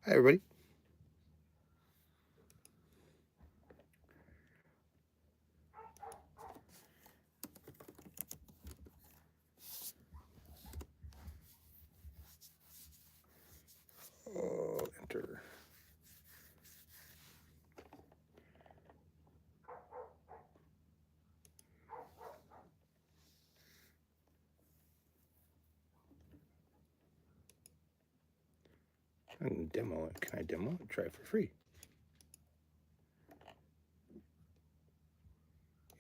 Hi, everybody. Oh, enter. I can demo it. Can I demo it? Try it for free.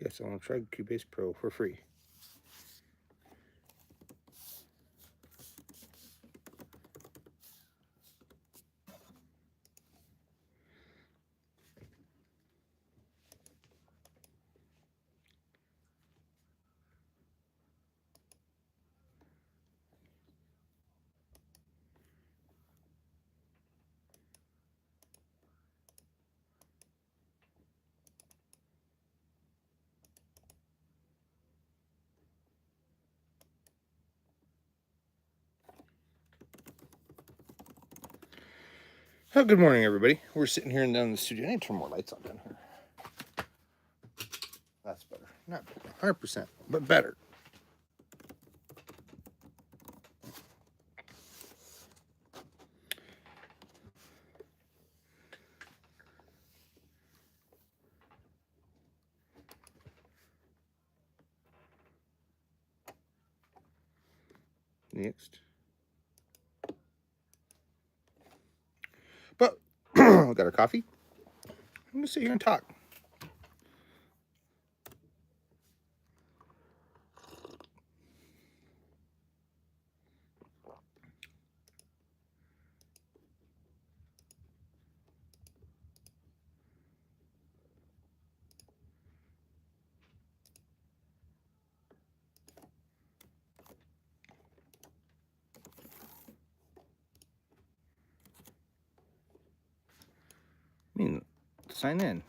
Yes, I want to try Cubase Pro for free. Oh, good morning, everybody. We're sitting here down in the studio. I need to turn more lights on down here. That's better. Not 100%, but better. Next. But I got our coffee. I'm going to sit here and talk. I mean, sign in.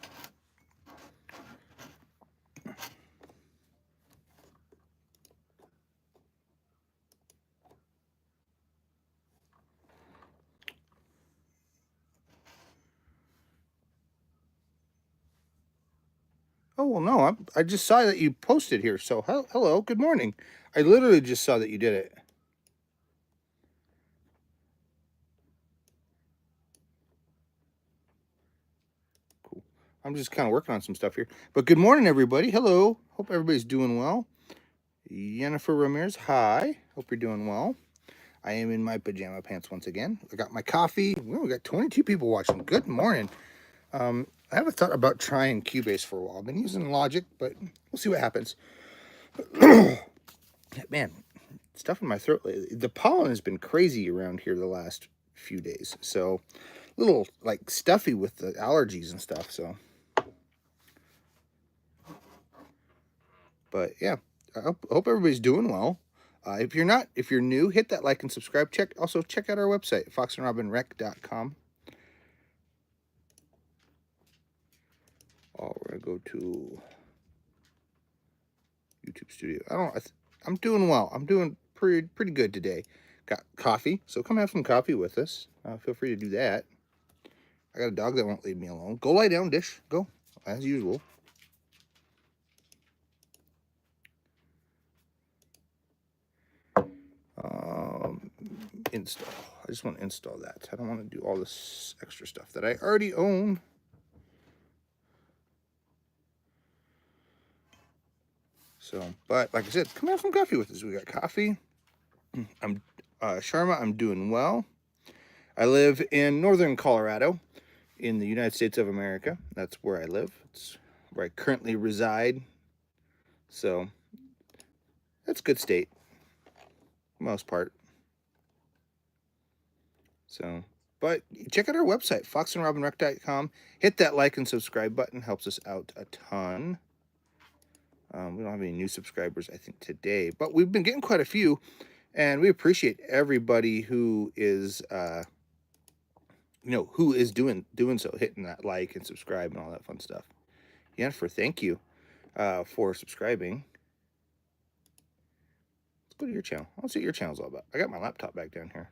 Oh, well, no, I just saw that you posted here. So, hello, good morning. I literally just saw that you did it. Cool. I'm just kind of working on some stuff here. But good morning, everybody. Hello. Hope everybody's doing well. Jennifer Ramirez, hi. Hope you're doing well. I am in my pajama pants once again. I got my coffee. Well, we got 22 people watching. Good morning. I haven't thought about trying Cubase for a while. I've been using Logic, but we'll see what happens. Man, stuff in my throat lately. The pollen has been crazy around here the last few days. So, a little like stuffy with the allergies and stuff. So, but yeah, I hope everybody's doing well. If you're new, hit that like and subscribe. Also check out our website, foxandrobynrec.com. Oh, we're gonna go to YouTube Studio. I'm doing well. I'm doing pretty good today. Got coffee, so come have some coffee with us. Feel free to do that. I got a dog that won't leave me alone. Go lie down, Dish. Go, as usual. Install. I just want to install that. I don't want to do all this extra stuff that I already own. So, but like I said, come have some coffee with us. We got coffee. I'm Sharma. I'm doing well. I live in northern Colorado, in the United States of America. That's where I live. It's where I currently reside. So, that's a good state, for the most part. So, but check out our website, foxandrobynrec.com. Hit that like and subscribe button. Helps us out a ton. We don't have any new subscribers, I think, today, but we've been getting quite a few, and we appreciate everybody who is, who is doing so, hitting that like and subscribe and all that fun stuff. Jennifer, thank you for subscribing. Let's go to your channel. I'll see what your channel's all about. I got my laptop back down here.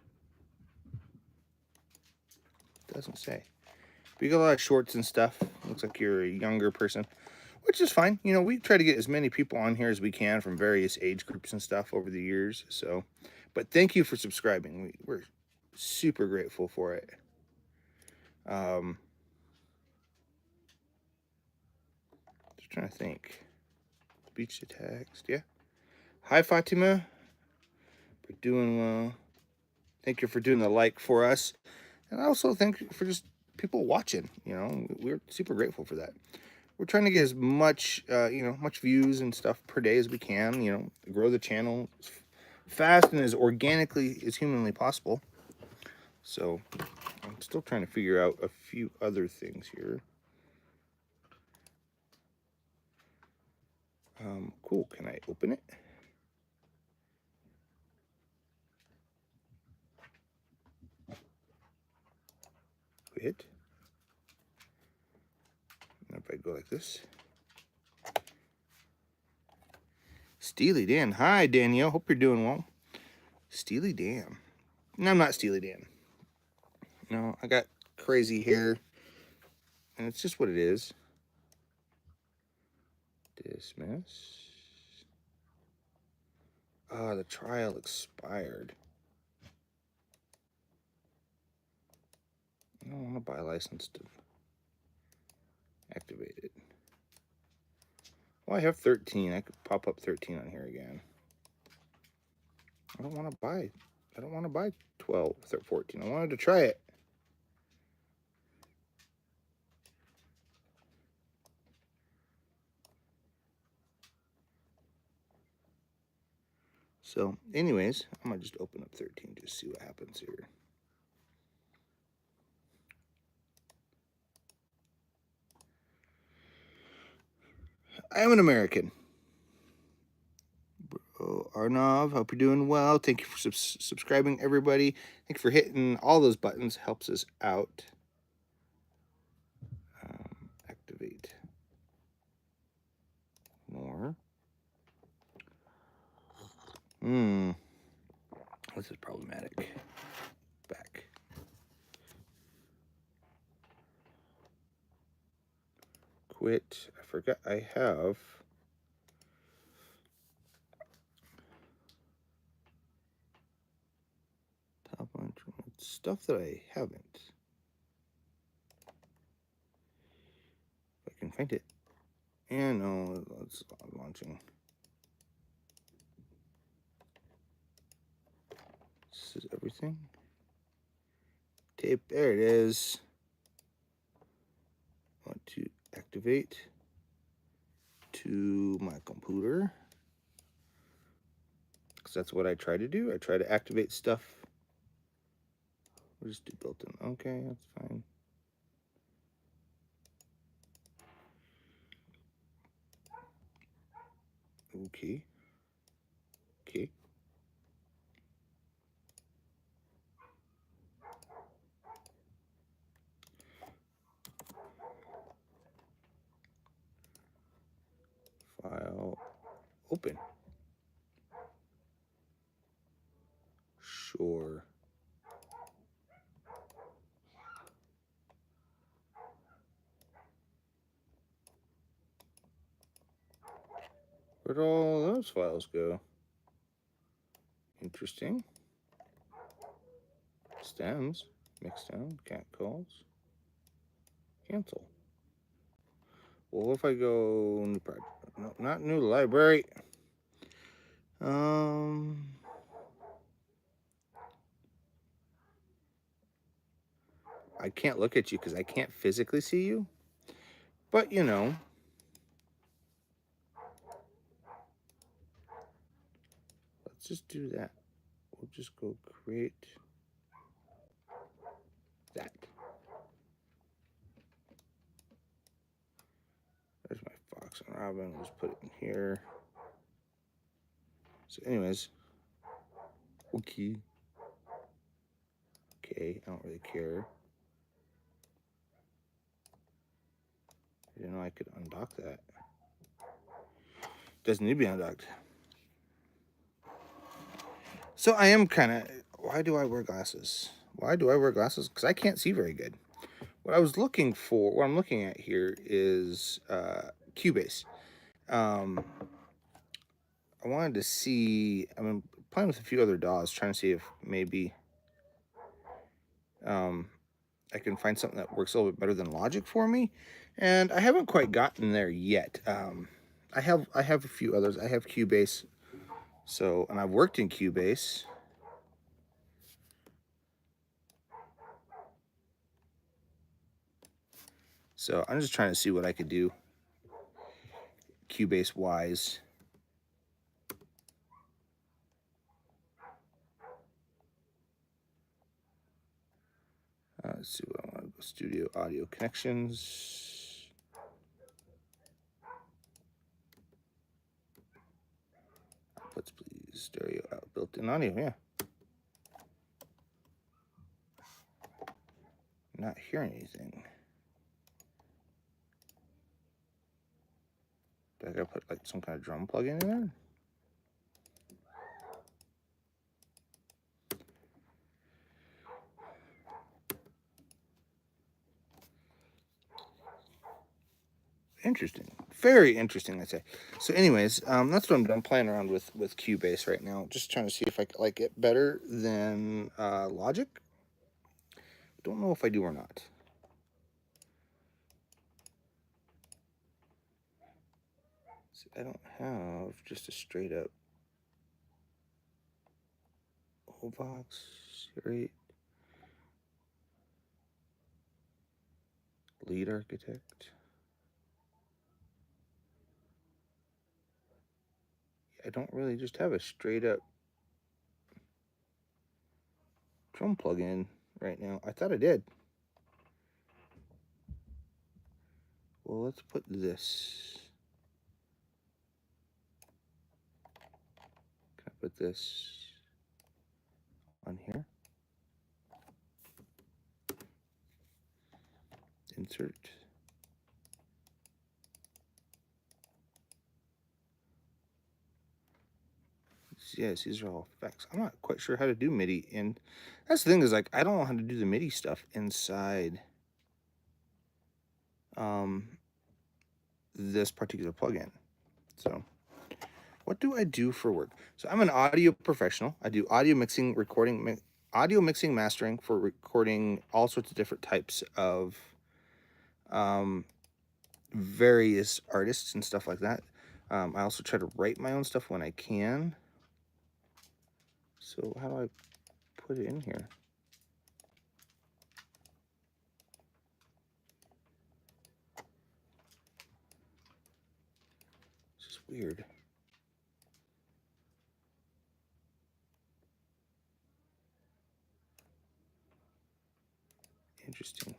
Doesn't say. But you got a lot of shorts and stuff. Looks like you're a younger person, which is fine. You know, we try to get as many people on here as we can from various age groups and stuff over the years. So, but thank you for subscribing. We're super grateful for it. Just trying to think. Speech to text, yeah. Hi, Fatima. We're doing well. Thank you for doing the like for us. And I also thank you for just people watching. You know, we're super grateful for that. We're trying to get as much, much views and stuff per day as we can. You know, grow the channel as fast and as organically as humanly possible. So I'm still trying to figure out a few other things here. Cool. Can I open it? Quit. And if I go like this. Steely Dan. Hi, Danielle. Hope you're doing well. Steely Dan. No, I'm not Steely Dan. No, I got crazy hair. And it's just what it is. Dismiss. Ah, the trial expired. I don't want to buy a license to activate it. Well, I have 13. I could pop up 13 on here again. I don't want to buy 12, 14. I wanted to try it. So, anyways, I'm going to just open up 13 to see what happens here. I am an American. Bro Arnav, hope you're doing well. Thank you for subscribing, everybody. Thank you for hitting all those buttons. Helps us out. Activate more. This is problematic. Back. Quit. I forgot I have top launch stuff that I haven't. If I can find it. And no, it's launching. This is everything. Tape, there it is. I want to activate to my computer. Because that's what I try to do. I try to activate stuff. We'll just do built-in. Okay, that's fine. Okay. Okay. File open. Sure. Where'd all those files go? Interesting. Stems. Mix down. Cat calls. Cancel. Well, if I go new project. No, not new library. I can't look at you because I can't physically see you. But, you know. Let's just do that. We'll just go create that. There's my Fox and Robyn. We'll just put it in here. So anyways. Okay. Okay, I don't really care. I didn't know I could undock that. Doesn't need to be undocked. So I am kind of... Why do I wear glasses? Why do I wear glasses? Because I can't see very good. what I was looking for, what I'm looking at here is Cubase. I wanted to see, I'm playing with a few other DAWs, trying to see if maybe I can find something that works a little bit better than Logic for me. And I haven't quite gotten there yet. I have a few others. I have Cubase, so, and I've worked in Cubase. So I'm just trying to see what I could do Cubase wise. Let's see what I want to go. Studio audio connections. Outputs, please. Stereo out, built-in audio. Yeah. Not hearing anything. Do I gotta put like some kind of drum plug-in in there? Interesting, very interesting, I'd say. So anyways, that's what I'm done playing around with Cubase right now. Just trying to see if I like it better than Logic. Don't know if I do or not. See, I don't have just a straight up whole box, right? Lead architect. I don't really just have a straight up drum plug-in right now. I thought I did. Well, let's put this. Can I put this on here? Insert. Yes, these are all effects. I'm not quite sure how to do MIDI, and that's the thing is, like, I don't know how to do the MIDI stuff inside this particular plugin. So what do I do for work? So I'm an audio professional. I do audio mixing, recording, audio mixing, mastering for recording all sorts of different types of various artists and stuff like that. I also try to write my own stuff when I can. So how do I put it in here? It's just weird. Interesting.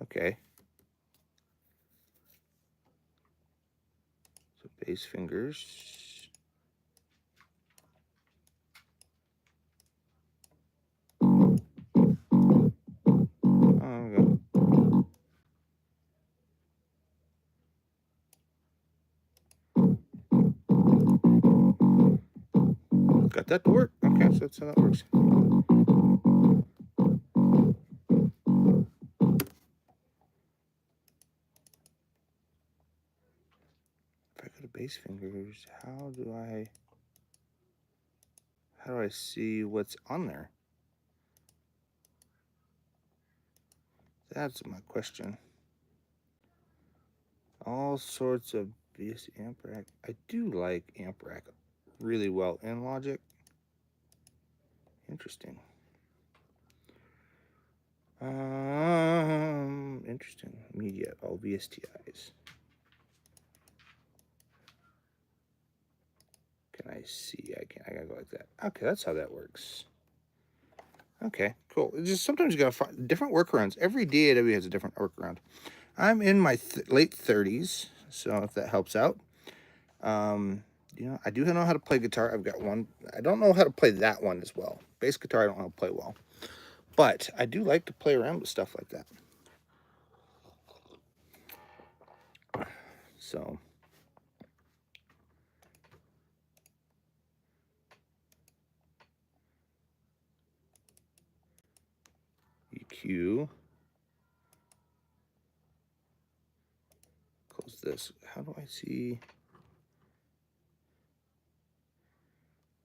Okay. So bass fingers. Okay. Got that to work. Okay, so that's how that works. If I go to bass fingers, how do I see what's on there? That's my question. All sorts of bass amp rack. I do like amp rack really well in Logic. Interesting. Interesting. Media, all VSTIs. Can I see? I gotta go like that. Okay, that's how that works. Okay, cool. It's just sometimes you gotta find different workarounds. Every DAW has a different workaround. I'm in my late 30s, so if that helps out. You know, I do know how to play guitar. I've got one. I don't know how to play that one as well. Bass guitar, I don't know how to play well. But I do like to play around with stuff like that. So, EQ. this? How do I see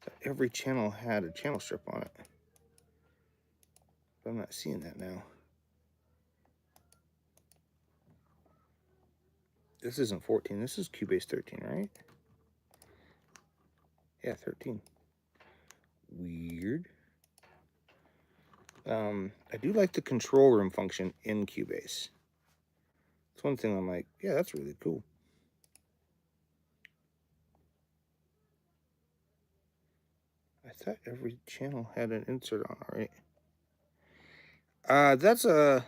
that every channel had a channel strip on it? But I'm not seeing that now. This isn't 14. This is Cubase 13, right? Yeah, 13. Weird. I do like the control room function in Cubase. It's one thing I'm like, yeah, that's really cool. I thought every channel had an insert on, all right? That's a...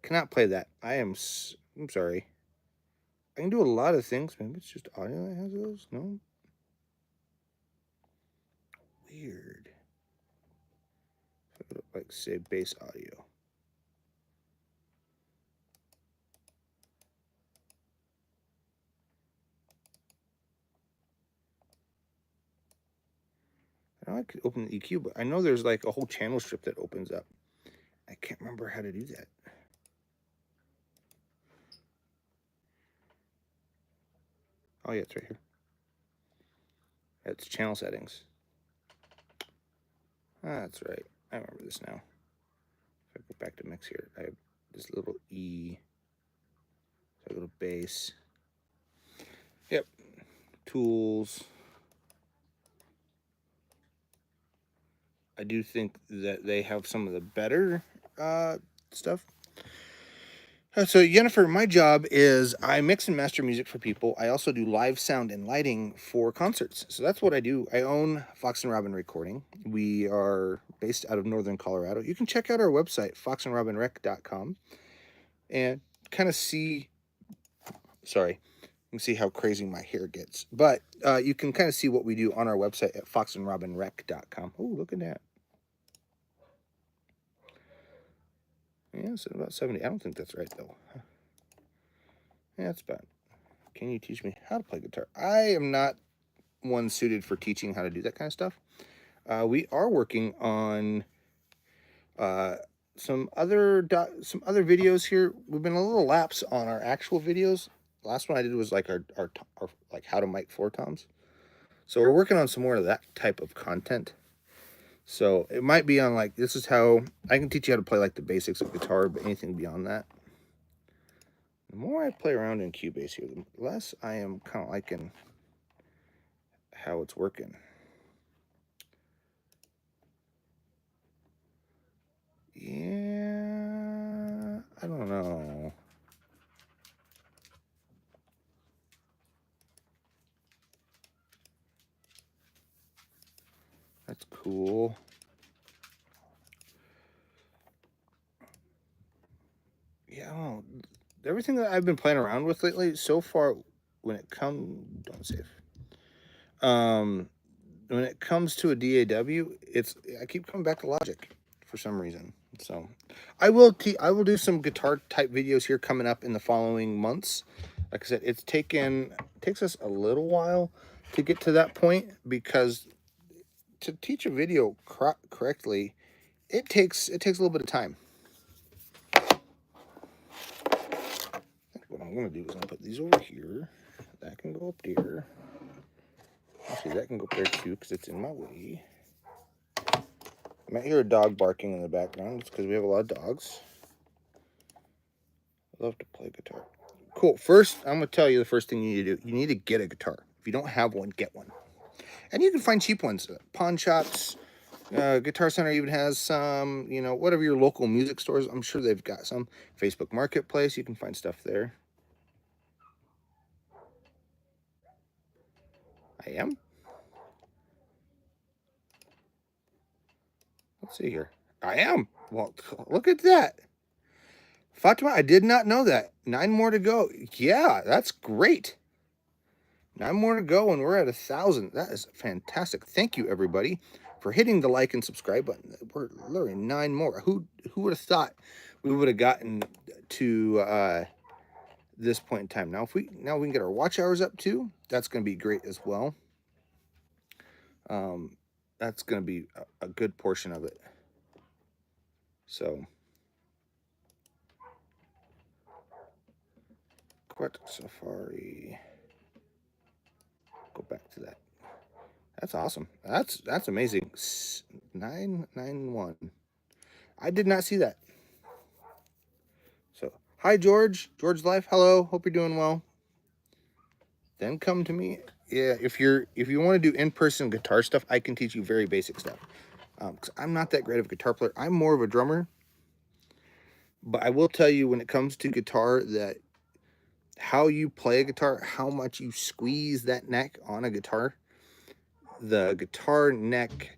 Cannot play that. I'm sorry. I can do a lot of things. Maybe it's just audio that has those? No? Weird. Like, say, bass audio. Now I could open the EQ, but I know there's like a whole channel strip that opens up. I can't remember how to do that. Oh, yeah, it's right here. That's channel settings. That's right. I remember this now. If I go back to mix here, I have this little E. So a little bass. Yep. Tools. I do think that they have some of the better stuff. So Jennifer, my job is I mix and master music for people. I also do live sound and lighting for concerts. So that's what I do. I own Fox and Robyn Recording. We are based out of Northern Colorado. You can check out our website, foxandrobynrec.com, and kind of see, sorry, you can see how crazy my hair gets. But you can kind of see what we do on our website at foxandrobynrec.com. Oh, look at that. Yeah, it's about 70. I don't think that's right, though. Yeah, that's about. Can you teach me how to play guitar? I am not one suited for teaching how to do that kind of stuff. We are working on some other videos here. We've been a little lapse on our actual videos. Last one I did was like our like how to mic floor toms. So we're working on some more of that type of content. So it might be on like, this is how I can teach you how to play like the basics of guitar, but anything beyond that. The more I play around in Cubase here, the less I am kind of liking how it's working. Yeah, I don't know. That's cool. Yeah, I don't know. Everything that I've been playing around with lately, so far, when it comes, don't save. When it comes to a DAW, I keep coming back to Logic for some reason. So, I will do some guitar type videos here coming up in the following months. Like I said, it takes us a little while to get to that point, because to teach a video correctly, it takes a little bit of time. What I'm going to do is I'm going to put these over here. That can go up there. Actually, that can go up there too, because it's in my way. You might hear a dog barking in the background. It's because we have a lot of dogs. I love to play guitar. Cool. First, I'm going to tell you the first thing you need to do. You need to get a guitar. If you don't have one, get one. And you can find cheap ones. Pawn shops, Guitar Center even has some, you know, whatever your local music stores. I'm sure they've got some. Facebook Marketplace, you can find stuff there. I am. Let's see here. I am. Well, look at that. Fatima, I did not know that. 9 more to go. Yeah, that's great. 9 more to go, and we're at 1,000. That is fantastic. Thank you, everybody, for hitting the like and subscribe button. We're literally 9 more. Who would have thought we would have gotten to this point in time? Now, we can get our watch hours up too. That's going to be great as well. That's going to be a good portion of it. So, What? Safari. Go back to that. That's awesome. That's amazing. 991. I did not see that. So, hi George. George Life. Hello. Hope you're doing well. Then come to me. Yeah, if you want to do in-person guitar stuff, I can teach you very basic stuff. Because I'm not that great of a guitar player. I'm more of a drummer. But I will tell you, when it comes to guitar, that how you play a guitar, how much you squeeze that neck on a guitar, the guitar neck,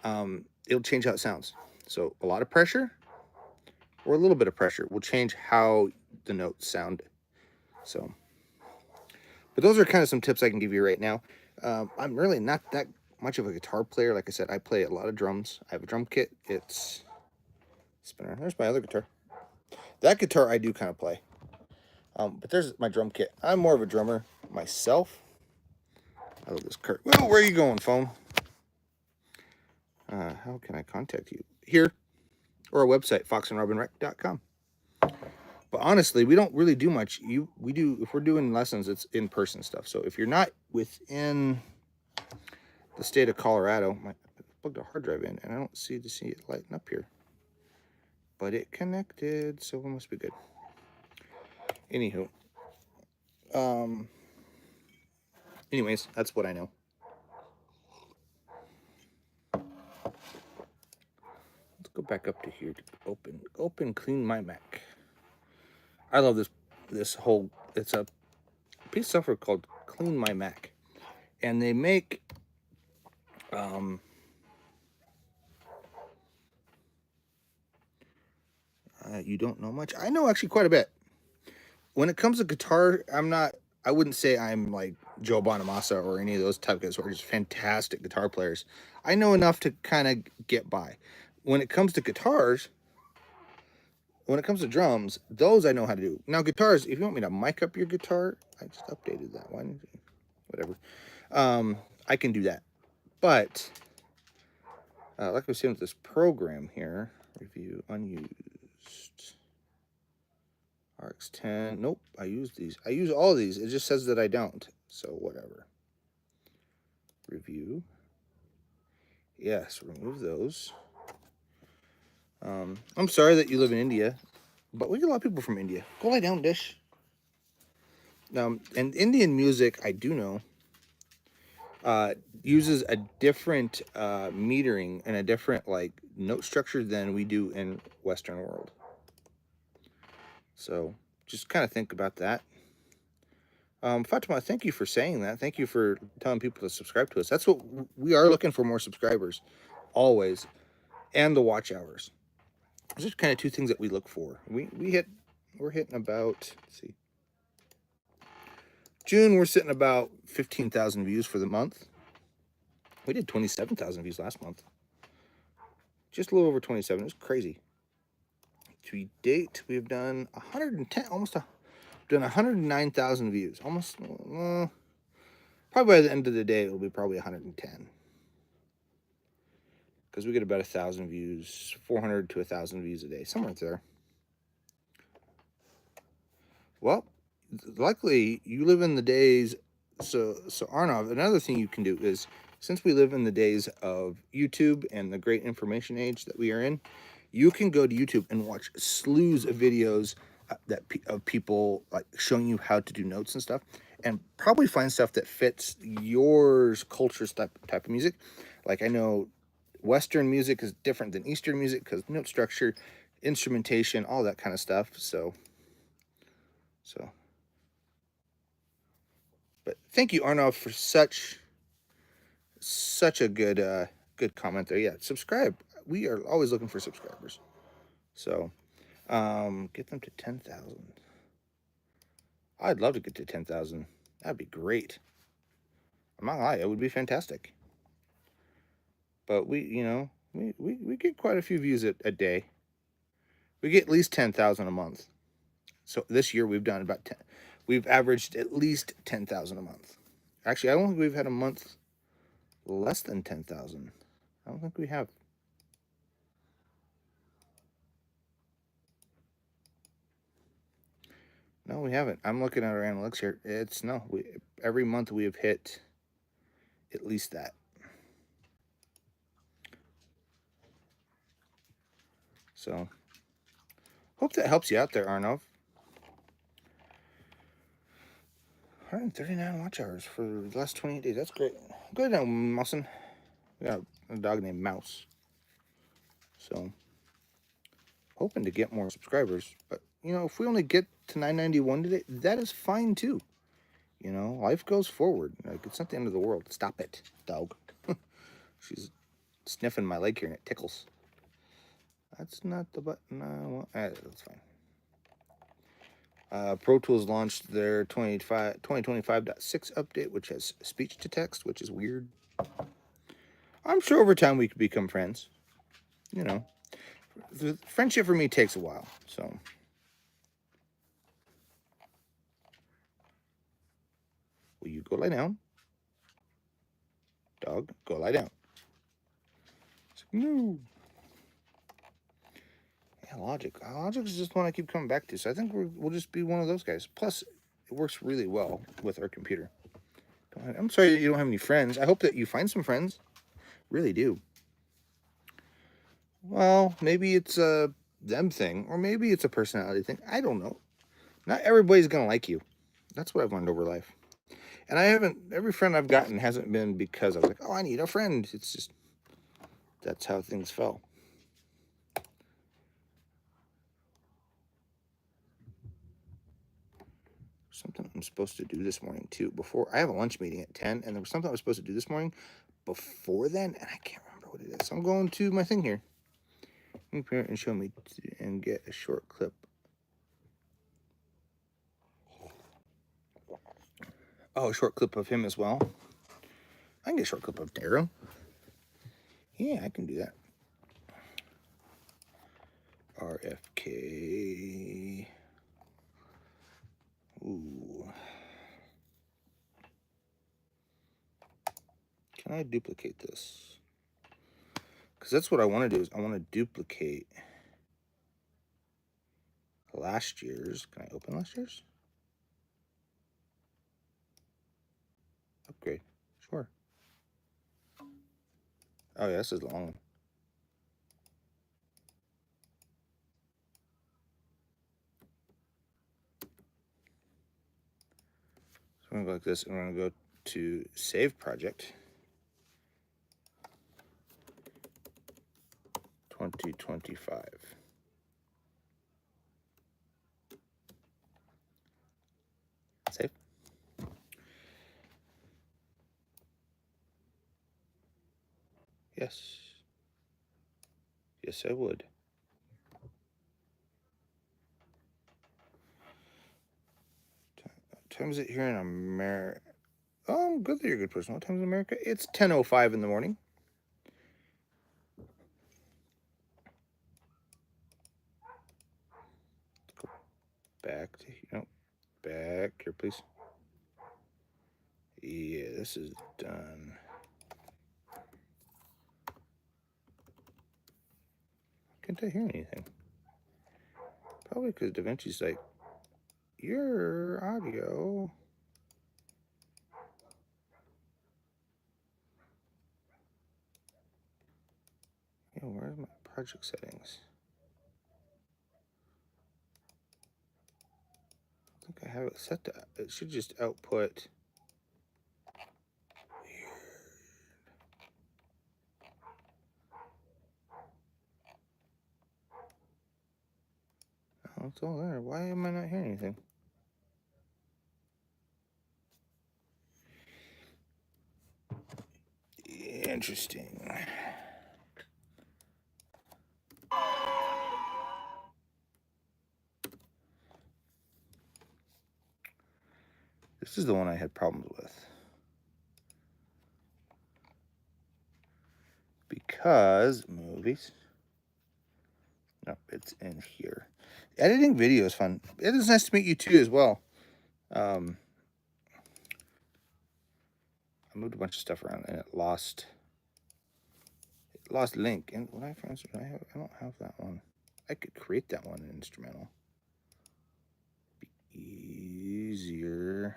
it'll change how it sounds. So a lot of pressure or a little bit of pressure will change how the notes sound. So, but those are kind of some tips I can give you right now. I'm really not that much of a guitar player. Like I said, I play a lot of drums. I have a drum kit. It's spinner. There's my other guitar. That guitar I do kind of play. But there's my drum kit. I'm more of a drummer myself. I love this cart. Well, where are you going, phone? How can I contact you? Here, or our website, foxandrobynrec.com. But honestly, we don't really do much. We do, if we're doing lessons, it's in-person stuff. So if you're not within the state of Colorado, I plugged a hard drive in, and I don't see it lighting up here. But it connected, so it must be good. Anywho, anyways, that's what I know. Let's go back up to here to open clean my Mac. I love this whole, it's a piece of software called Clean My Mac, and they make you don't know much. I know actually quite a bit. When it comes to guitar, I wouldn't say I'm like Joe Bonamassa or any of those type guys who are just fantastic guitar players. I know enough to kind of get by. When it comes to guitars, when it comes to drums, those I know how to do. Now guitars, if you want me to mic up your guitar, I just updated that one. Whatever. I can do that. But like I was saying with this program here, review unused. RX10. Nope, I use these. I use all of these. It just says that I don't. So whatever. Review. Yes, remove those. I'm sorry that you live in India, but we get a lot of people from India. Go lie down, Dish. And Indian music, I do know, uses a different metering and a different like note structure than we do in Western world. So just kind of think about that. Fatima, thank you for saying that. Thank you for telling people to subscribe to us. That's what we are looking for, more subscribers, always, and the watch hours. Those are kind of two things that we look for. We're hitting about, let's see, June, we're sitting about 15,000 views for the month. We did 27,000 views last month. Just a little over 27. It was crazy. To date, we've done 110, done 109,000 views. Almost, probably by the end of the day, it'll be probably 110. Because we get about 1,000 views, 400 to 1,000 views a day, somewhere there. Well, luckily, you live in the days, so Arnav, another thing you can do is, since we live in the days of YouTube and the great information age that we are in, you can go to YouTube and watch slews of videos of people like showing you how to do notes and stuff, and probably find stuff that fits your culture's type of music. Like I know Western music is different than Eastern music because note structure, instrumentation, all that kind of stuff. So, but thank you, Arnav, for such a good comment there. Yeah, subscribe. We are always looking for subscribers. So, get them to 10,000. I'd love to get to 10,000. That'd be great. I'm not lying. It would be fantastic. But we get quite a few views a day. We get at least 10,000 a month. So this year we've done about 10. We've averaged at least 10,000 a month. Actually, I don't think we've had a month less than 10,000. I don't think we have. No, we haven't. I'm looking at our analytics here. It's no. Every month we have hit at least that. So, hope that helps you out there, Arnav. 139 watch hours for the last 28 days. That's great. Good now, Mousin. We got a dog named Mouse. So, hoping to get more subscribers. But, you know, if we only get to 991 today, that is fine too. You know, life goes forward. Like, it's not the end of the world. Stop it, dog. She's sniffing my leg here and it tickles. That's not the button I want. That's fine. Pro Tools launched their 2025.6 update, which has speech to text, which is weird. I'm sure over time we could become friends. You know, the friendship for me takes a while, so. Will you go lie down? Dog, go lie down. No. Yeah, Logic. Logic is just one I keep coming back to, so I think we'll just be one of those guys. Plus, it works really well with our computer. I'm sorry that you don't have any friends. I hope that you find some friends. Really do. Well, maybe it's a them thing, or maybe it's a personality thing. I don't know. Not everybody's gonna like you. That's what I've learned over life. And I haven't. Every friend I've gotten hasn't been because I was like, oh, I need a friend. It's just that's how things fell. Something I'm supposed to do this morning too. Before I have a lunch meeting at 10, and there was something I was supposed to do this morning before then, and I can't remember what it is. So I'm going to my thing here. And show me and get a short clip. Oh, a short clip of him as well. I can get a short clip of Darrow. Yeah, I can do that. RFK. Ooh. Can I duplicate this? Because that's what I want to do is I want to duplicate last year's. Can I open last year's? Upgrade. Sure. Oh, yeah, this is the long one. So I'm going to go like this, and we're going to go to Save Project. 2025. Save. Yes. Yes, I would. What time is it here in America? Oh, I'm good that you're a good person. What time is it in America? It's 10:05 in the morning. Go back to back here, please. Yeah, this is done. Can't I hear anything? Probably because DaVinci's like, your audio. Yeah, where's my project settings? I think I have it set to, it should just output. Oh, it's all there. Why am I not hearing anything? Interesting. This is the one I had problems with. Because movies. No, it's in here. Editing video is fun. It is nice to meet you too as well. I moved a bunch of stuff around and it lost link. And what I found, I don't have that one. I could create that one in instrumental. easier.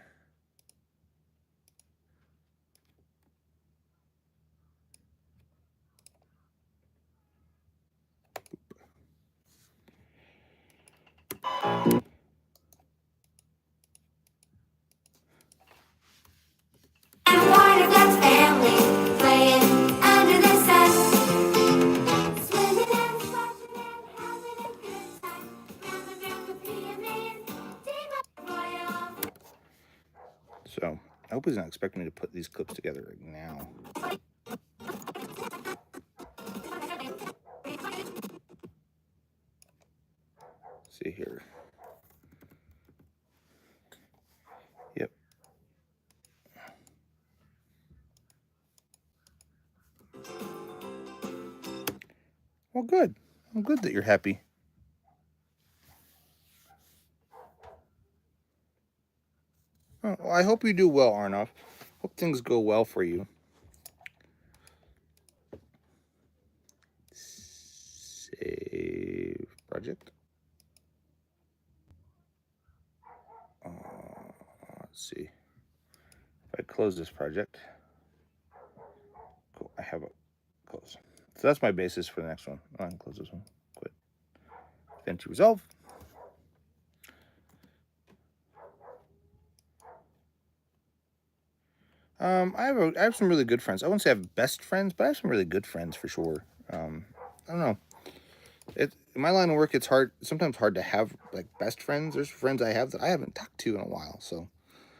So I hope he's not expecting me to put these clips together right now. See here. Yep. Well, good. I'm good that you're happy. Oh, well, I hope you do well, Arnov. Hope things go well for you. Save project. Let's see. If I close this project, cool. I have a close. So that's my basis for the next one. I can close this one. Quit. Then to resolve. I have some really good friends. I wouldn't say I have best friends, but I have some really good friends for sure. I don't know. In my line of work, it's sometimes hard to have like best friends. There's friends I have that I haven't talked to in a while. So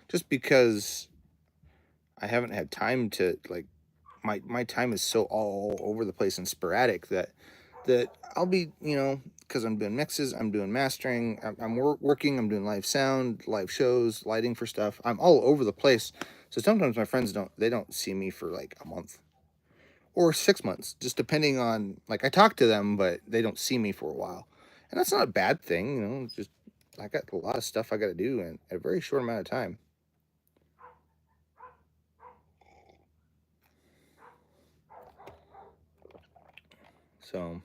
just because I haven't had time to like, my time is so all over the place and sporadic that I'll be, because I'm doing mixes, I'm doing mastering, I'm working, I'm doing live sound, live shows, lighting for stuff. I'm all over the place. So sometimes my friends don't see me for like a month or 6 months, just depending on, like, I talk to them, but they don't see me for a while. And that's not a bad thing, it's just I got a lot of stuff I got to do in a very short amount of time. So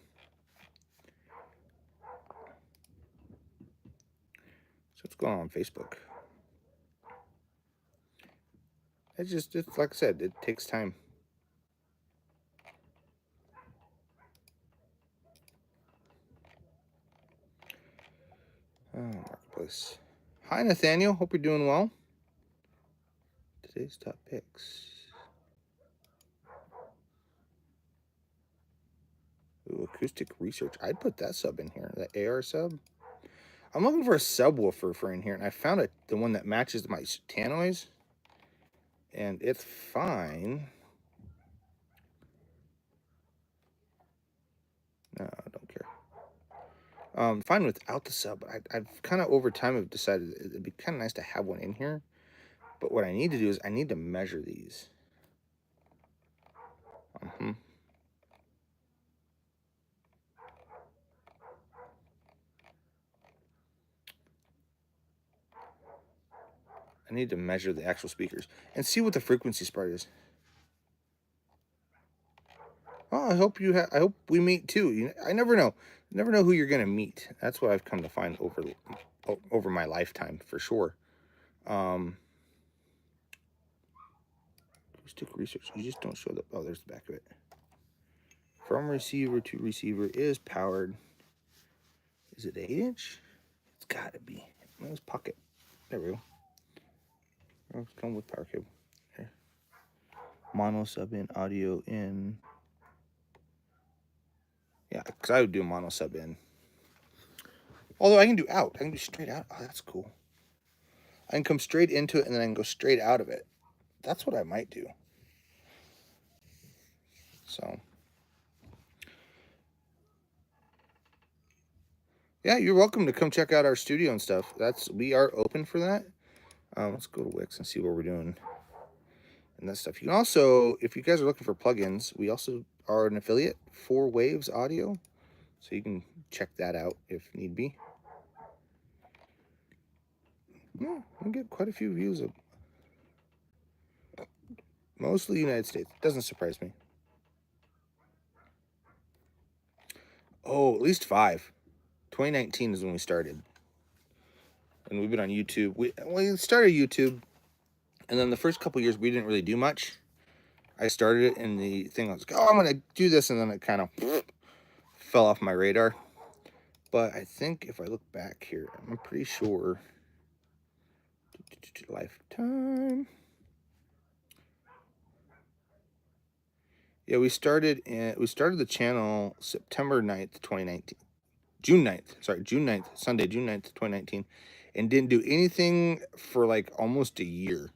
what's going on Facebook? It's like I said, it takes time. Oh, Marketplace. Hi, Nathaniel. Hope you're doing well. Today's top picks. Ooh, acoustic research. I'd put that sub in here. The AR sub. I'm looking for a subwoofer for in here, and I found the one that matches my tannoys, and it's fine. No, I don't care. Fine without the sub. I've kind of over time have decided it'd be kind of nice to have one in here. But what I need to do is I need to measure these. I need to measure the actual speakers and see what the frequency spread is. Oh, I hope I hope we meet too. I never know. Never know who you're gonna meet. That's what I've come to find over my lifetime for sure. Acoustic research. You just don't show the. Oh, there's the back of it. From receiver to receiver is powered. Is it 8-inch? It's gotta be. Let's pocket. There we go. Oh, it's come with power cable. Here. Mono sub in, audio in. Yeah, because I would do mono sub in. Although I can do out. I can do straight out. Oh, that's cool. I can come straight into it and then I can go straight out of it. That's what I might do. So. Yeah, you're welcome to come check out our studio and stuff. We are open for that. Let's go to Wix and see what we're doing. And that stuff. You can also, if you guys are looking for plugins, we also are an affiliate for Waves Audio. So you can check that out if need be. Yeah, we get quite a few views of mostly United States. Doesn't surprise me. Oh, at least 5. 2019 is when we started. and we've been on YouTube. We started YouTube, and then the first couple years we didn't really do much. I started it, and the thing was, oh, I'm gonna do this, and then it kind of fell off my radar. But I think if I look back here, I'm pretty sure. Lifetime. Yeah, we started the channel September 9th, 2019. June 9th, sorry, June 9th, Sunday, June 9th, 2019, and didn't do anything for like almost a year.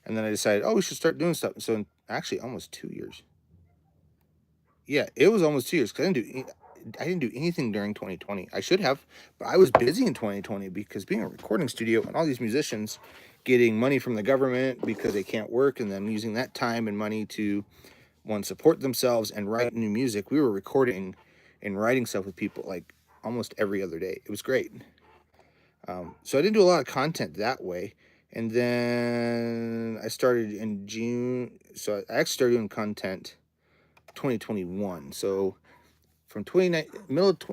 And then I decided, oh, we should start doing stuff. So actually almost 2 years. Yeah, it was almost 2 years because I didn't do anything during 2020. I should have, but I was busy in 2020 because being a recording studio and all these musicians getting money from the government because they can't work, and then using that time and money to support themselves and write new music. We were recording and writing stuff with people like almost every other day. It was great. So I didn't do a lot of content that way. And then I started in June. So I actually started doing content 2021. So from 29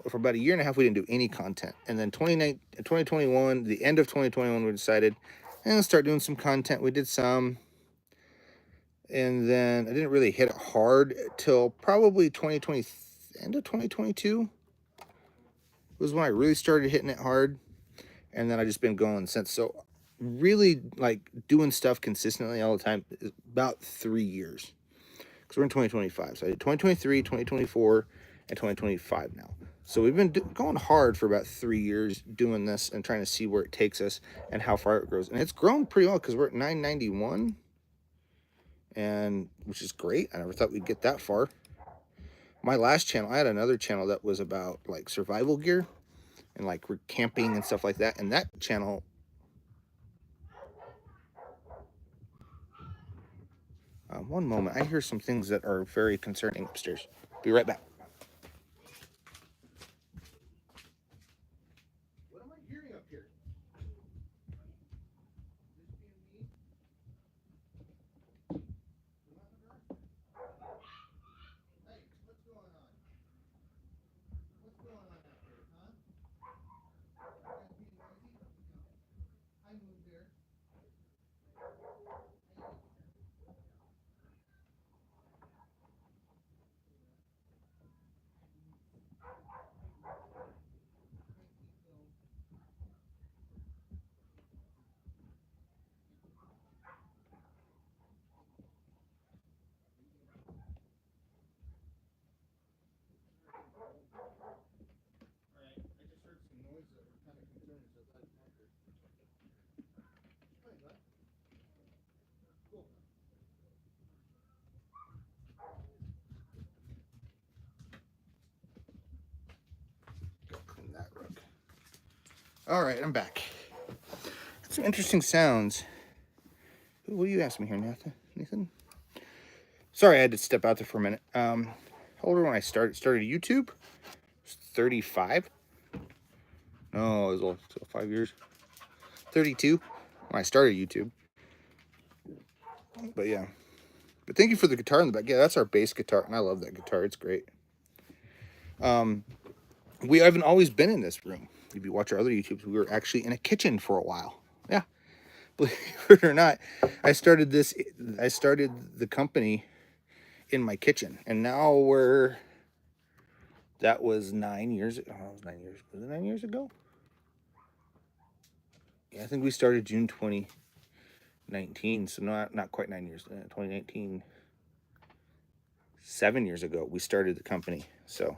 for about a year and a half, we didn't do any content. And then 2021, the end of 2021, we decided, and let's start doing some content. We did some. And then I didn't really hit it hard till probably 2020, end of 2022 was when I really started hitting it hard. And then I just been going since. So really like doing stuff consistently all the time is about 3 years. Because we're in 2025. So I did 2023, 2024, and 2025 now. So we've been going hard for about 3 years doing this and trying to see where it takes us and how far it grows. And it's grown pretty well because we're at 991. And which is great. I never thought we'd get that far. My last channel, I had another channel that was about like survival gear and like camping and stuff like that. And that channel, one moment, I hear some things that are very concerning upstairs. Be right back. What am I hearing up here? Hey, what's going on? What's going on out there, huh? You guys being noisy? I moved there. Alright, I just heard some noise that were kind of concerning, so that's marker. Hey, bud. Cool. Go clean that rug. Alright, I'm back. Some interesting sounds. What do you ask me here, Nathan? Sorry, I had to step out there for a minute. How old were when I started YouTube? I was 35. No, it was 5 years. 32 when I started YouTube. But yeah. But thank you for the guitar in the back. Yeah, that's our bass guitar, and I love that guitar. It's great. We haven't always been in this room. If you watch our other YouTubes, we were actually in a kitchen for a while. Yeah. Believe it or not, I started the company in my kitchen, and now that was 9 years ago. Oh, it was 9 years. Was it 9 years ago? Yeah, I think we started June 2019, so not quite 9 years. 2019, 7 years ago, we started the company. So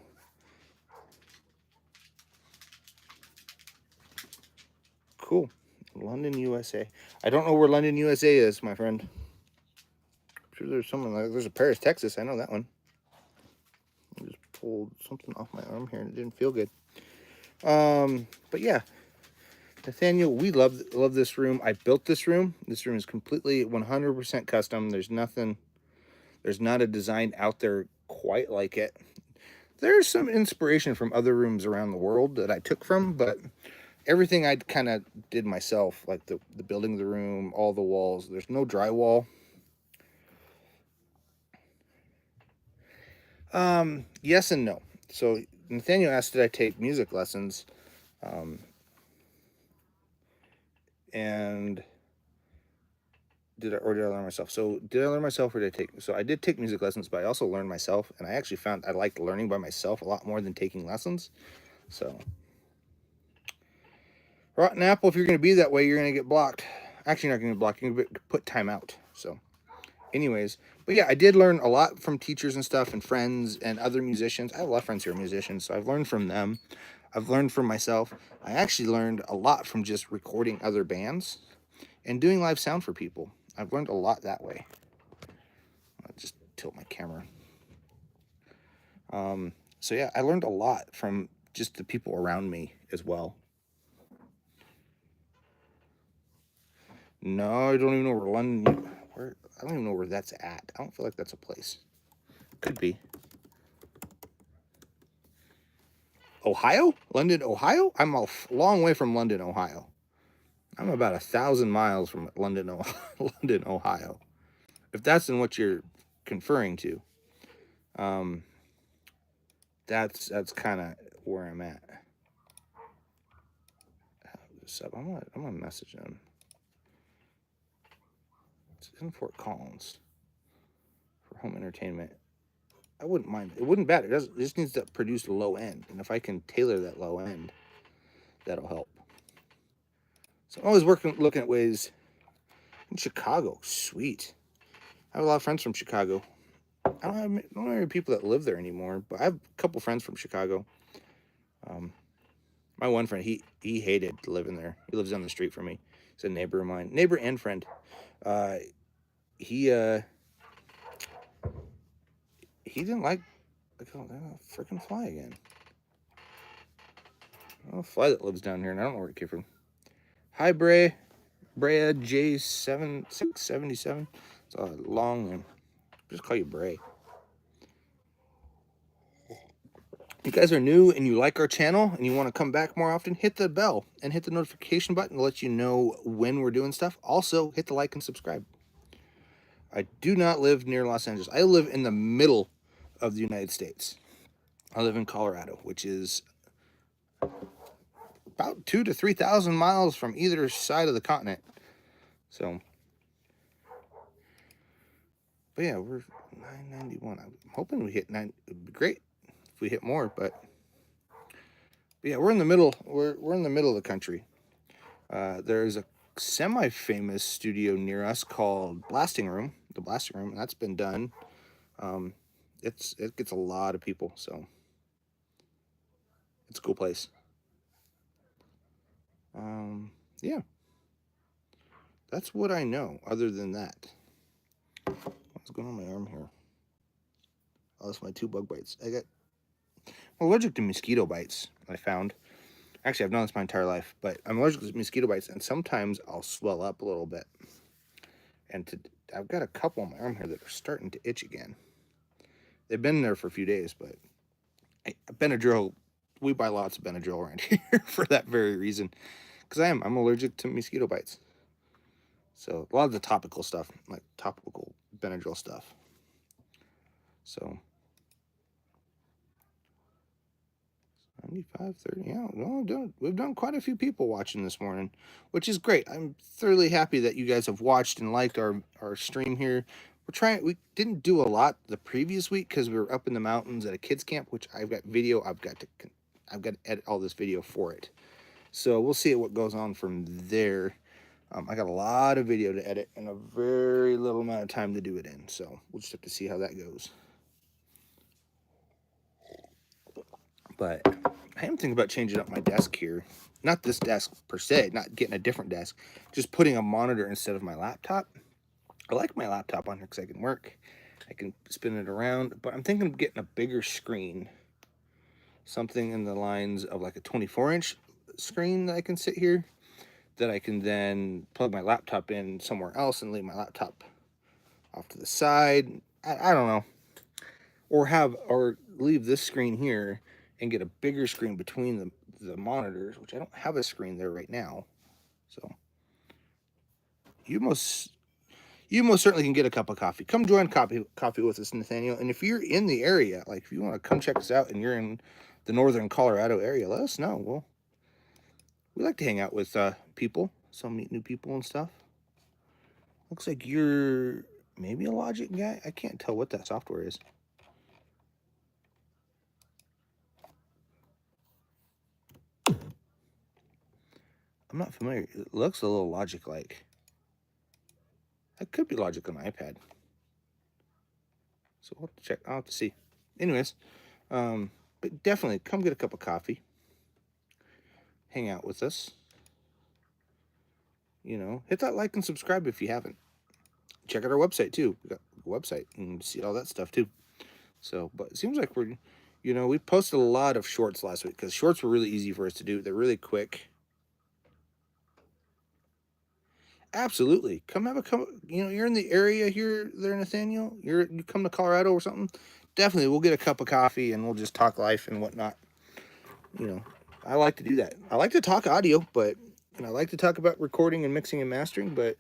cool. London, USA. I don't know where London, USA is, my friend. I'm sure there's someone like there's a Paris, Texas. I know that one. I just pulled something off my arm here and it didn't feel good. But yeah, Nathaniel, we love this room. I built this room. This room is completely 100% custom. There's not a design out there quite like it. There's some inspiration from other rooms around the world that I took from, but everything I kind of did myself, like the building of the room, all the walls. There's no drywall. Yes and no. So Nathaniel asked, did I take music lessons? and did I learn myself? So did I learn myself or did I take? So I did take music lessons, but I also learned myself, and I actually found I liked learning by myself a lot more than taking lessons. So rotten apple, if you're going to be that way, you're going to get blocked. Actually, you're not going to get blocked. You're going to put time out. So anyways, but yeah, I did learn a lot from teachers and stuff and friends and other musicians. I have a lot of friends who are musicians, so I've learned from them. I've learned from myself. I actually learned a lot from just recording other bands and doing live sound for people. I've learned a lot that way. I'll just tilt my camera. So yeah, I learned a lot from just the people around me as well. No, I don't even know where London. I don't even know where that's at. I don't feel like that's a place. Could be. Ohio? London, Ohio? I'm a long way from London, Ohio. I'm about 1,000 miles from London, London, Ohio. If that's in what you're conferring to, that's kind of where I'm at. I'm gonna message them. It's in Fort Collins for home entertainment. I wouldn't mind. It wouldn't matter. It just needs to produce low end, and if I can tailor that low end, that'll help. So I'm always looking at ways. In Chicago, sweet. I have a lot of friends from Chicago. I don't have any people that live there anymore, but I have a couple friends from Chicago. My one friend, he hated living there. He lives down the street from me. He's a neighbor of mine, neighbor and friend. He didn't like. Oh, freaking fly again. Oh, fly that lives down here, and I don't know where it came from. Hi, Brea J7677. It's a long name. Just call you Brea. If you guys are new and you like our channel and you want to come back more often, hit the bell and hit the notification button to let you know when we're doing stuff. Also, hit the like and subscribe. I do not live near Los Angeles. I live in the middle of the United States. I live in Colorado, which is about 2,000 to 3,000 miles from either side of the continent. So, but yeah, we're 991. I'm hoping we hit 9. It'd be great if we hit more, but yeah, we're in the middle. We're in the middle of the country. There's a semi-famous studio near us called the Blasting Room, and that's been done. It gets a lot of people, so it's a cool place. Yeah, that's what I know. Other than that, what's going on my arm here? Oh, that's my 2 bug bites. I'm allergic to mosquito bites. I found. Actually, I've known this my entire life, but I'm allergic to mosquito bites, and sometimes I'll swell up a little bit. And I've got a couple on my arm here that are starting to itch again. They've been there for a few days, but Benadryl, we buy lots of Benadryl around here for that very reason. Because I'm allergic to mosquito bites. So a lot of the topical stuff, like topical Benadryl stuff. So 95, 30, yeah, no, we've done quite a few people watching this morning, which is great. I'm thoroughly happy that you guys have watched and liked our stream here. We didn't do a lot the previous week because we were up in the mountains at a kids camp, which I've got video. I've got to edit all this video for it. So we'll see what goes on from there. I got a lot of video to edit and a very little amount of time to do it in. So we'll just have to see how that goes. But I am thinking about changing up my desk here. Not this desk per se, not getting a different desk. Just putting a monitor instead of my laptop. I like my laptop on here because I can work. I can spin it around. But I'm thinking of getting a bigger screen. Something in the lines of like a 24-inch screen that I can sit here. That I can then plug my laptop in somewhere else and leave my laptop off to the side. I don't know. Or leave this screen here and get a bigger screen between the monitors, which I don't have a screen there right now. So you most certainly can get a cup of coffee. Come join coffee with us, Nathaniel. And if you're in the area, like if you want to come check us out and you're in the northern Colorado area, let us know. We like to hang out with people. So meet new people and stuff. Looks like you're maybe a Logic guy. I can't tell what that software is. I'm not familiar. It looks a little Logic-like. That could be Logic on iPad. So we'll have to check. I'll have to see. Anyways, but definitely come get a cup of coffee. Hang out with us. You know, hit that like and subscribe if you haven't. Check out our website too. We got a website and see all that stuff too. So, but it seems like we're, you know, we posted a lot of shorts last week because shorts were really easy for us to do. They're really quick. Absolutely. Come have a come. You know, you're in the area here, there, Nathaniel. You come to Colorado or something. Definitely, we'll get a cup of coffee and we'll just talk life and whatnot. You know, I like to do that. I like to talk audio, but and I like to talk about recording and mixing and mastering, but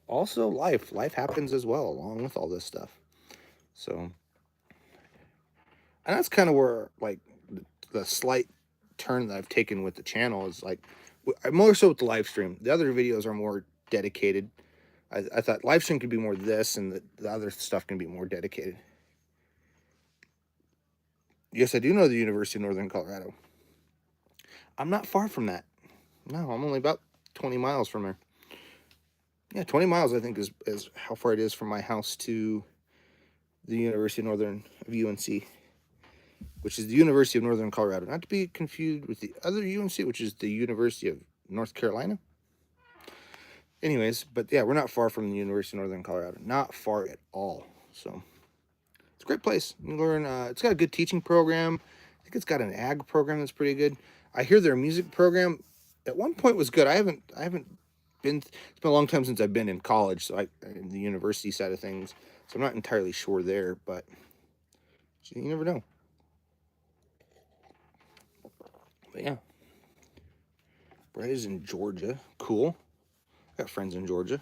also life. Life happens as well along with all this stuff. So, and that's kind of where like the slight turn that I've taken with the channel is like more so with the live stream. The other videos are more dedicated. I thought live stream could be more this, and the other stuff can be more dedicated. Yes, I do know the University of Northern Colorado. I'm not far from that. No, I'm only about 20 miles from there. Yeah, 20 miles I think is how far it is from my house to the University of UNC, which is the University of Northern Colorado. Not to be confused with the other UNC, which is the University of North Carolina. Anyways, but yeah, we're not far from the University of Northern Colorado. Not far at all. So it's a great place. You learn. It's got a good teaching program. I think it's got an ag program that's pretty good. I hear their music program at one point was good. I haven't been. It's been a long time since I've been in college, so in the university side of things. So I'm not entirely sure there, but you never know. But yeah, Brett is in Georgia. Cool. Got friends in Georgia.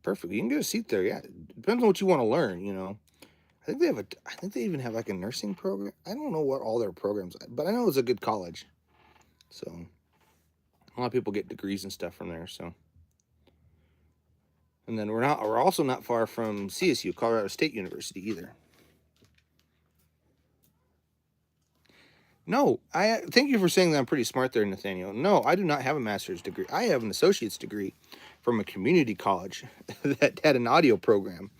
Perfect. You can get a seat there. Yeah, depends on what you want to learn. You know, I think they have I think they even have like a nursing program. I don't know what all their programs, but I know it's a good college. So a lot of people get degrees and stuff from there. So, and then we're also not far from CSU, Colorado State University either. No, I thank you for saying that I'm pretty smart there, Nathaniel. No, I do not have a master's degree. I have an associate's degree from a community college that had an audio program.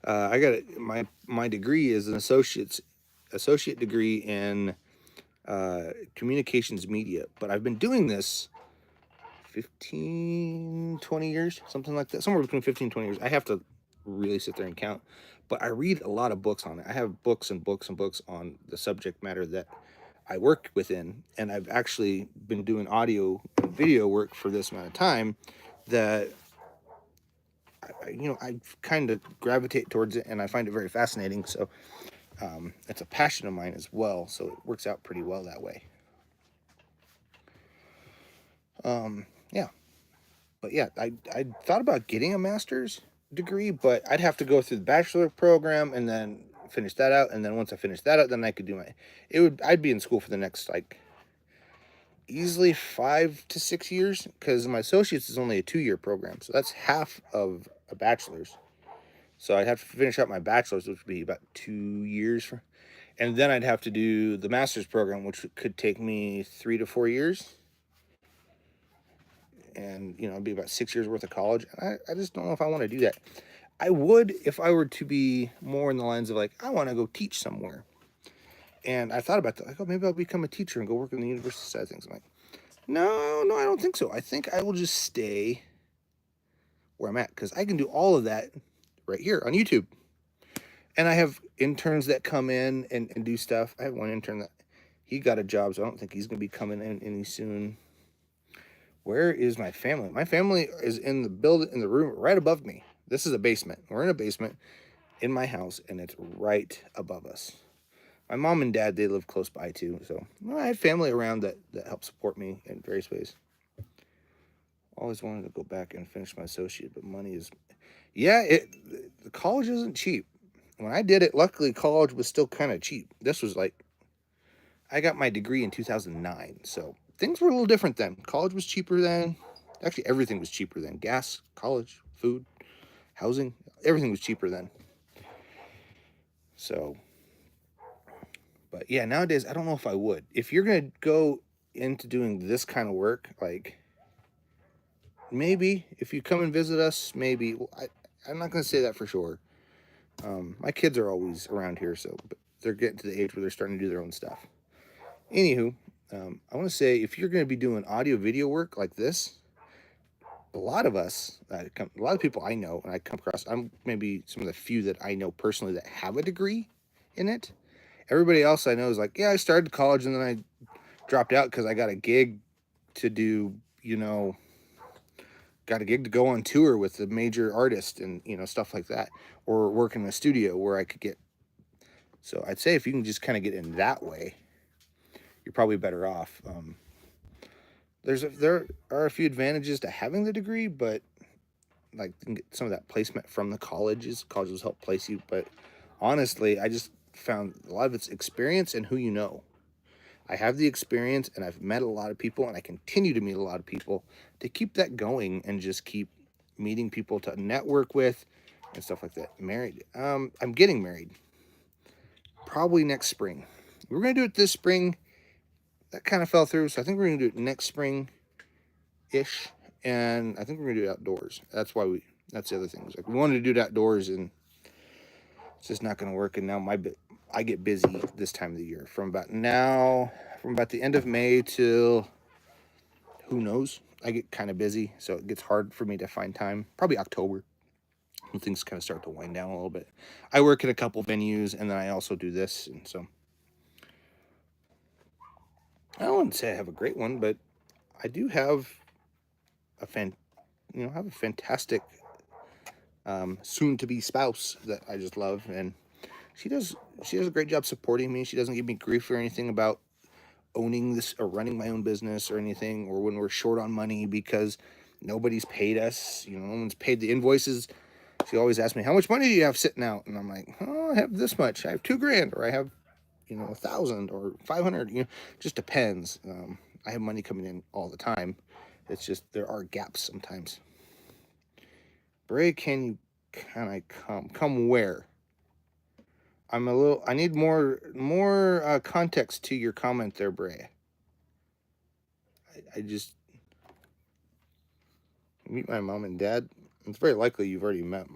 I got my degree is an associate degree in communications media, but I've been doing this 15, 20 years, something like that, somewhere between 15 and 20 years. I have to really sit there and count, but I read a lot of books on it. I have books and books and books on the subject matter that I work within, and I've actually been doing audio and video work for this amount of time that I kind of gravitate towards it, and I find it very fascinating. So it's a passion of mine as well. So it works out pretty well that way. Yeah, but yeah, I thought about getting a master's degree, but I'd have to go through the bachelor program and then finish that out, and then once I finish that out, then I could do I'd be in school for the next like easily 5 to 6 years, because my associates is only a 2-year program, so that's half of a bachelor's. So I'd have to finish up my bachelor's, which would be about 2 years, and then I'd have to do the master's program, which could take me 3 to 4 years, and it'd be about 6 years worth of college. I just don't know if I want to do that. I would if I were to be more in the lines of like, I want to go teach somewhere. And I thought about that. Like, oh, maybe I'll become a teacher and go work in the university side of things. I'm like, no, I don't think so. I think I will just stay where I'm at, because I can do all of that right here on YouTube. And I have interns that come in and do stuff. I have one intern that he got a job, so I don't think he's going to be coming in any soon. Where is my family? My family is in the room right above me. This is a basement. We're in a basement in my house, and it's right above us. My mom and dad, they live close by too. So I have family around that help support me in various ways. Always wanted to go back and finish my associate, but money is, the college isn't cheap. When I did it, luckily college was still kind of cheap. This was like, I got my degree in 2009, so things were a little different then. College was cheaper then. Actually, everything was cheaper then. Gas, college, food, housing, everything was cheaper then. So, but yeah, nowadays, I don't know if I would. If you're going to go into doing this kind of work, like, maybe if you come and visit us, maybe. Well, I'm not going to say that for sure. My kids are always around here, so but they're getting to the age where they're starting to do their own stuff. Anywho, I want to say if you're going to be doing audio video work like this, a lot of us, a lot of people I know and I come across, I'm maybe some of the few that I know personally that have a degree in it. Everybody else I know is like, yeah, I started college and then I dropped out because I got a gig to do, got a gig to go on tour with a major artist and, stuff like that, or work in a studio where I could get. So I'd say if you can just kind of get in that way, you're probably better off. There are a few advantages to having the degree, but like you can get some of that placement from the colleges. Colleges help place you, but honestly, I just found a lot of it's experience and who you know. I have the experience and I've met a lot of people and I continue to meet a lot of people to keep that going and just keep meeting people to network with and stuff like that. Married. I'm getting married probably next spring. We were going to do it this spring. That kind of fell through, so I think we're going to do it next spring-ish, and I think we're going to do it outdoors. That's the other thing. Like, we wanted to do it outdoors, and it's just not going to work, and now I get busy this time of the year. From about the end of May till, who knows, I get kind of busy, so it gets hard for me to find time. Probably October, when things kind of start to wind down a little bit. I work at a couple venues, and then I also do this, and so I wouldn't say I have a great one, but I do have a fantastic soon-to-be spouse that I just love, and she does a great job supporting me. She doesn't give me grief or anything about owning this or running my own business or anything, or when we're short on money because nobody's paid us. No one's paid the invoices. She always asks me, "How much money do you have sitting out?" And I'm like, "Oh, I have this much. I have $2,000, or I have 1,000 or 500. Just depends. I have money coming in all the time. It's just there are gaps sometimes. Bray, can I come where? I need more context to your comment there, Bray. I just meet my mom and dad. It's very likely you've already met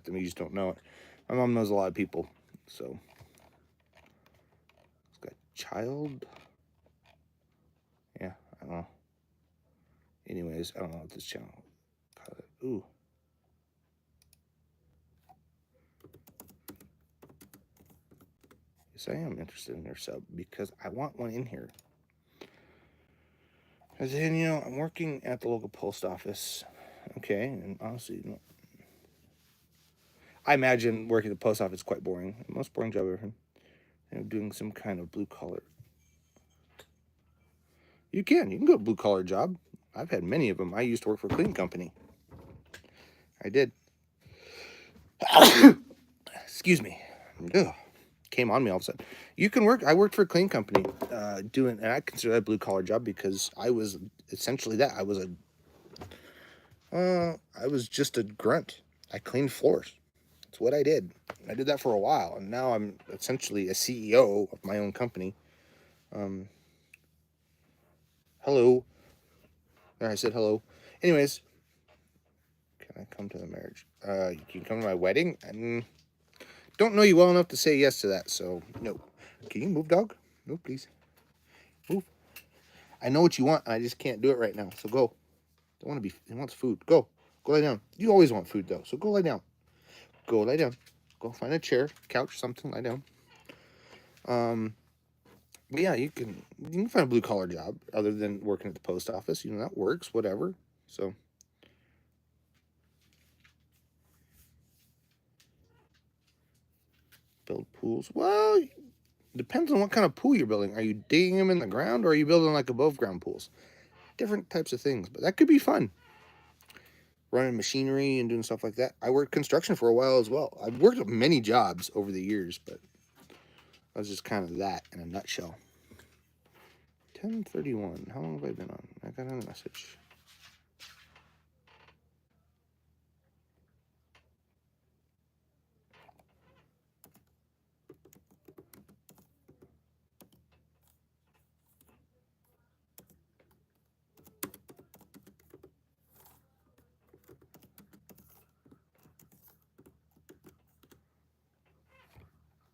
them. You just don't know it. My mom knows a lot of people, so it's got child. Yeah, I don't know. Anyways, I don't know what this channel. Ooh. Yes, I am interested in their sub because I want one in here. And then, I'm working at the local post office. Okay, and honestly, I imagine working at the post office is quite boring. The most boring job I've ever had. Doing some kind of blue collar. You can go blue collar job. I've had many of them. I used to work for a cleaning company. I did. Excuse me. Ugh. Came on me all of a sudden. You can work. I worked for a cleaning company, and I consider that a blue collar job because I was essentially that. I was just a grunt. I cleaned floors. That's what I did. I did that for a while, and now I'm essentially a CEO of my own company. Hello. There, I said hello. Anyways, can I come to the marriage? You can come to my wedding. I don't know you well enough to say yes to that, so no. Can you move, dog? No, please. Move. I know what you want. I just can't do it right now, so go. Don't want to be. He wants food. Go. Go lie down. You always want food, though, so go lie down. Go lie down. Go find a chair, couch, something. Lie down. But yeah, you can find a blue collar job other than working at the post office. That works. Whatever. So. Build pools. Well, depends on what kind of pool you're building. Are you digging them in the ground, or are you building like above ground pools? Different types of things, but that could be fun. Running machinery and doing stuff like that. I worked construction for a while as well. I've worked at many jobs over the years, but that was just kind of that in a nutshell. 10:31. How long have I been on? I got another message.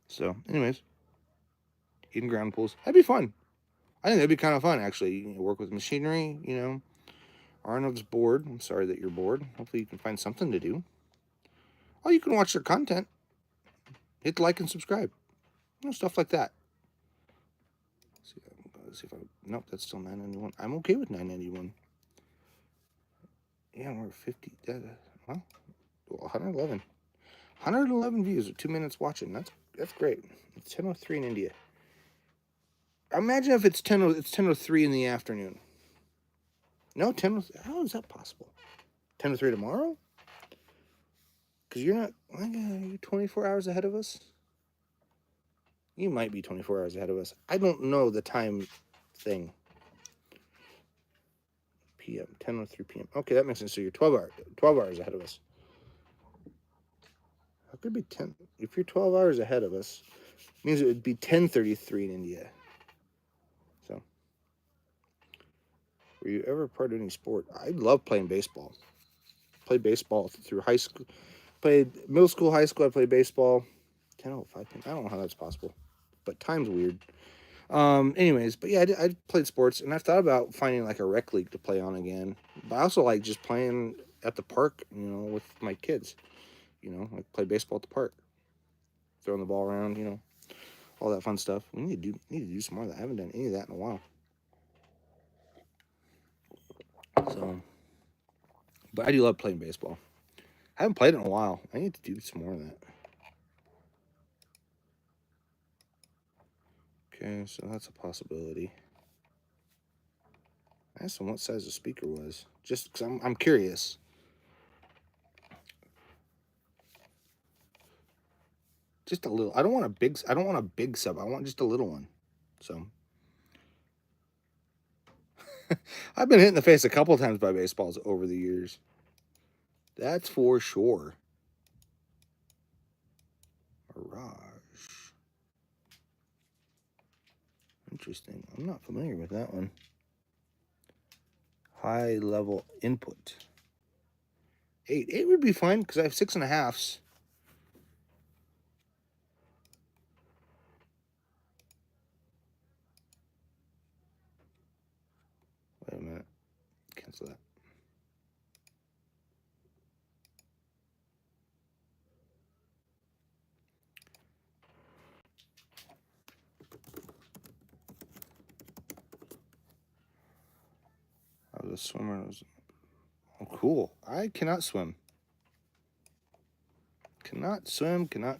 So, anyways, eating ground pools. That'd be fun. I think that'd be kind of fun, actually. You know, work with machinery, you know. Arnav's bored. I'm sorry that you're bored. Hopefully you can find something to do. Oh, you can watch their content. Hit like and subscribe. You know, stuff like that. Let's see if I... Nope, that's still $9.91. I'm okay with $9.91. Yeah, we're 50... well, 111. 111 views or 2 minutes watching. That's great. It's 10:03 in India. Imagine if it's 10:03 in the afternoon. No, 10. How is that possible? 10:03 tomorrow? Because you're not. You're 24 hours ahead of us. You might be 24 hours ahead of us. I don't know the time thing. PM 10:03 p.m. Okay, that makes sense. So you're 12 hours ahead of us. How could it be 10? If you're 12 hours ahead of us, it means it would be 10:33 in India. So, were you ever part of any sport? I love playing baseball. Played baseball through high school. Played middle school, high school. I played baseball. 10:05 p.m. I don't know how that's possible, but time's weird. Anyways, but yeah, I played sports, and I've thought about finding like a rec league to play on again. But I also like just playing at the park, you know, with my kids. You know, like play baseball at the park, throwing the ball around, you know, all that fun stuff. We need to do some more of that. I haven't done any of that in a while. So, but I do love playing baseball. I haven't played it in a while. I need to do some more of that. Okay, so that's a possibility. I asked him what size the speaker was, just because I'm curious. Just a little. I don't want a big sub. I want just a little one. So I've been hit in the face a couple times by baseballs over the years. That's for sure. Mirage. Interesting. I'm not familiar with that one. High level input. 8. 8 would be fine because I have 6.5s. Wait a minute. Cancel that. I was a swimmer. Oh, cool. I cannot swim. Cannot swim. Cannot.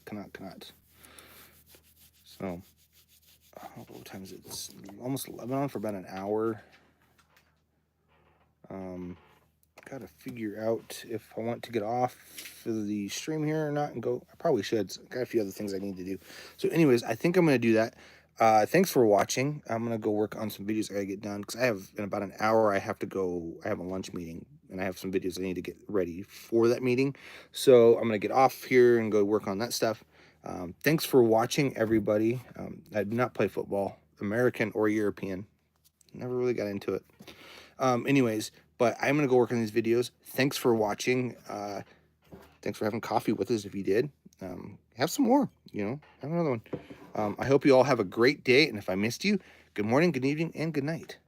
So, what time is it? It's almost. I've been on for about an hour. Got to figure out if I want to get off the stream here or not and go. I probably should. Got a few other things I need to do. So, anyways, I think I'm going to do that. Thanks for watching. I'm going to go work on some videos I got to get done because I have, in about an hour, I have to go. I have a lunch meeting and I have some videos I need to get ready for that meeting. So, I'm going to get off here and go work on that stuff. Thanks for watching, everybody. I do not play football, American or European. Never really got into it. Anyways, but I'm going to go work on these videos. Thanks for watching. Thanks for having coffee with us if you did. Have some more, you know, have another one. I hope you all have a great day. And if I missed you, good morning, good evening, and good night.